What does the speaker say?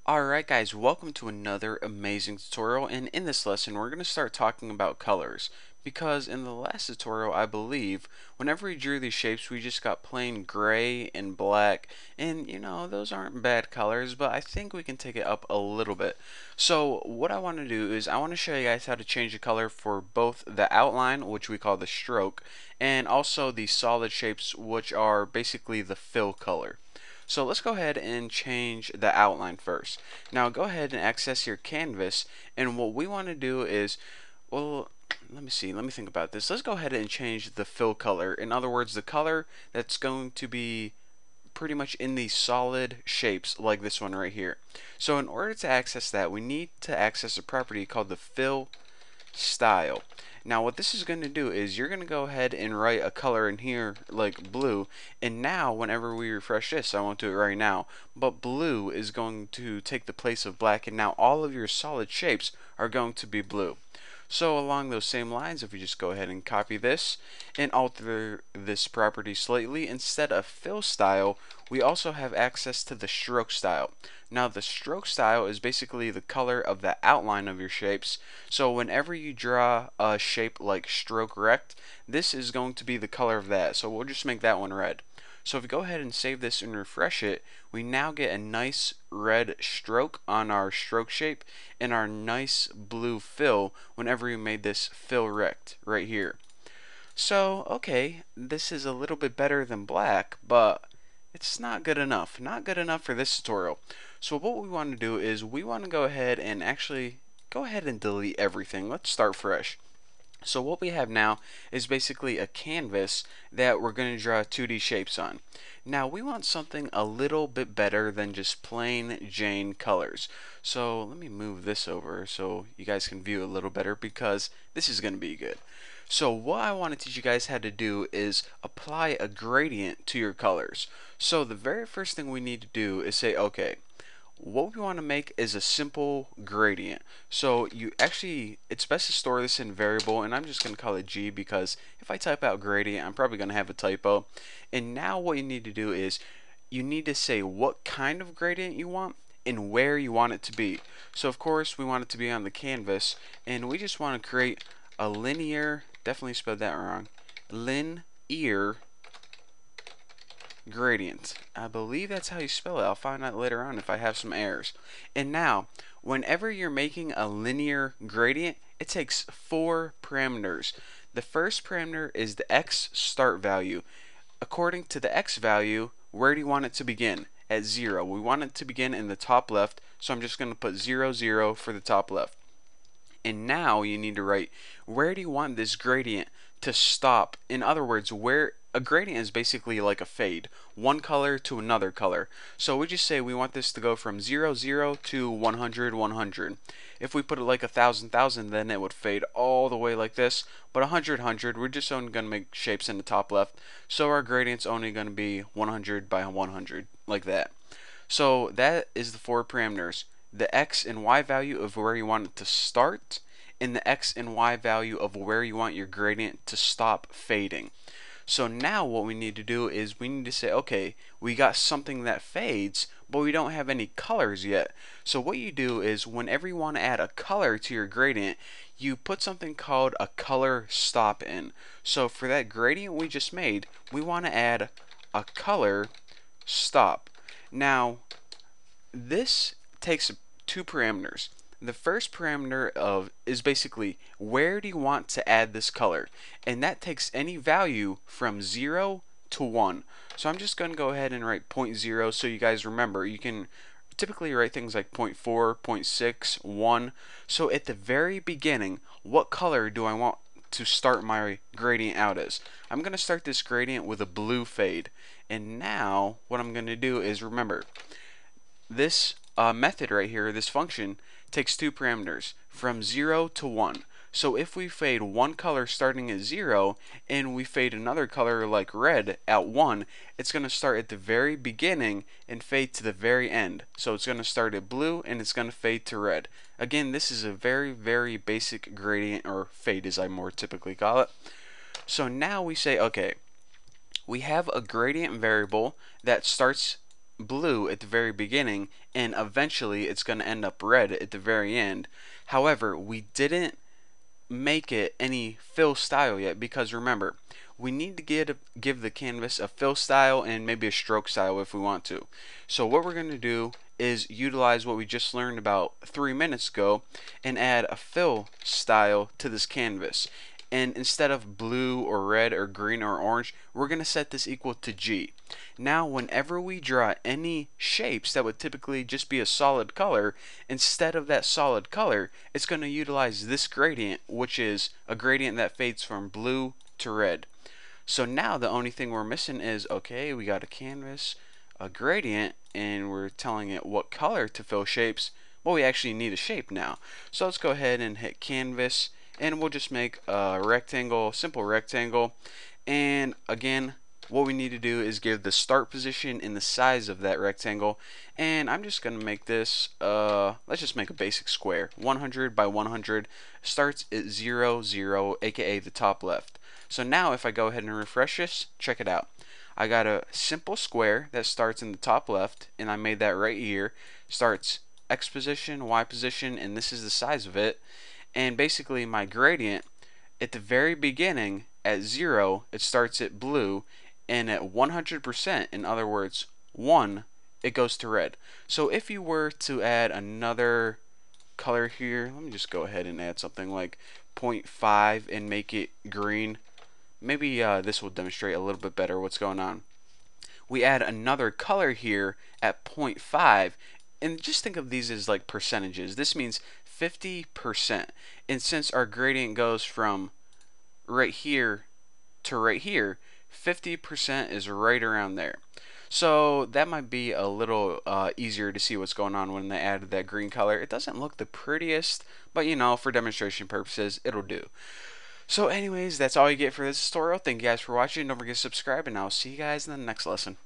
Alright guys, welcome to another amazing tutorial, and in this lesson we're going to start talking about colors, because in the last tutorial I believe whenever we drew these shapes we just got plain gray and black, and those aren't bad colors, but I think we can take it up a little bit. So what I want to do is I want to show you guys how to change the color for both the outline, which we call the stroke, and also the solid shapes, which are basically the fill color. So let's go ahead and change the outline first. Now go ahead and access your canvas, and what we want to do is, well, let me think about this. Let's go ahead and change the fill color. In other words, the color that's going to be pretty much in these solid shapes like this one right here. So in order to access that, we need to access a property called the fill style. Now what this is going to do is you're going to go ahead and write a color in here like blue, and now whenever we refresh this, I won't do it right now, but blue is going to take the place of black, and now all of your solid shapes are going to be blue. So along those same lines, if we just go ahead and copy this and alter this property slightly, instead of fill style, we also have access to the stroke style. Now the stroke style is basically the color of the outline of your shapes. So whenever you draw a shape like stroke rect, this is going to be the color of that. So we'll just make that one red. So if we go ahead and save this and refresh it, we now get a nice red stroke on our stroke shape and our nice blue fill whenever we made this fill rect right here. So, okay, this is a little bit better than black, but it's not good enough. Not good enough for this tutorial. So what we want to do is we want to go ahead and actually go ahead and delete everything. Let's start fresh. So what we have now is basically a canvas that we're going to draw 2D shapes on. Now we want something a little bit better than just plain Jane colors. So let me move this over so you guys can view a little better, because this is going to be good. So what I want to teach you guys how to do is apply a gradient to your colors. So the very first thing we need to do is say, okay, what we want to make is a simple gradient. So it's best to store this in variable, and I'm just going to call it G, because if I type out gradient, I'm probably going to have a typo. And now what you need to do is you need to say what kind of gradient you want and where you want it to be. So of course we want it to be on the canvas, and we just want to create a linear, definitely spelled that wrong, linear gradient. I believe that's how you spell it. I'll find out later on if I have some errors. And now, whenever you're making a linear gradient, it takes 4 parameters. The first parameter is the x start value. According to the x value, where do you want it to begin? At 0. We want it to begin in the top left, so I'm just going to put 0, 0 for the top left. And now you need to write, where do you want this gradient to stop? In other words, where a gradient is basically like a fade, one color to another color. So we just say we want this to go from 0, 0 to 100, 100. If we put it like 1,000, 1,000, then it would fade all the way like this. But 100, 100, we're just only going to make shapes in the top left. So our gradient's only going to be 100 by 100, like that. So that is the 4 parameters. The x and y value of where you want it to start, and the x and y value of where you want your gradient to stop fading. So now what we need to do is we need to say, okay, we got something that fades, but we don't have any colors yet. So what you do is whenever you want to add a color to your gradient, you put something called a color stop in. So for that gradient we just made, we want to add a color stop. Now this takes 2 parameters. The first parameter is basically where do you want to add this color, and that takes any value from 0 to 1. So I'm just going to go ahead and write 0.0 so you guys remember. You can typically write things like 0.4, 0.6, 1. So at the very beginning, what color do I want to start my gradient out as? I'm going to start this gradient with a blue fade. And now what I'm going to do is, remember, this method right here, this function, takes 2 parameters, from 0 to 1. So if we fade one color starting at 0 and we fade another color like red at 1, it's going to start at the very beginning and fade to the very end. So it's going to start at blue and it's going to fade to red. Again, this is a very, very basic gradient, or fade as I more typically call it. So now we say, okay, we have a gradient variable that starts blue at the very beginning, and eventually it's going to end up red at the very end. However, we didn't make it any fill style yet, because remember, we need to give the canvas a fill style and maybe a stroke style if we want to. So what we're going to do is utilize what we just learned about 3 minutes ago and add a fill style to this canvas. And instead of blue or red or green or orange, we're going to set this equal to G. Now whenever we draw any shapes that would typically just be a solid color, instead of that solid color, it's going to utilize this gradient, which is a gradient that fades from blue to red. So now the only thing we're missing is, okay, we got a canvas, a gradient, and we're telling it what color to fill shapes. Well, we actually need a shape now. So let's go ahead and hit canvas, and we'll just make a rectangle, simple rectangle. And again, what we need to do is give the start position and the size of that rectangle. And I'm just going to make this, let's just make a basic square. 100 by 100, starts at 0, 0, aka the top left. So now if I go ahead and refresh this, check it out. I got a simple square that starts in the top left, and I made that right here. Starts X position, Y position, and this is the size of it. And basically my gradient at the very beginning at 0, it starts at blue, and at 100%, in other words 1, it goes to red. So if you were to add another color here, let me just go ahead and add something like 0.5 and make it green. Maybe this will demonstrate a little bit better what's going on. We add another color here at 0.5, and just think of these as like percentages. This means 50%. And since our gradient goes from right here to right here, 50% is right around there. So that might be a little easier to see what's going on when they added that green color. It doesn't look the prettiest, but you know, for demonstration purposes, it'll do. So anyways, that's all you get for this tutorial. Thank you guys for watching. Don't forget to subscribe, and I'll see you guys in the next lesson.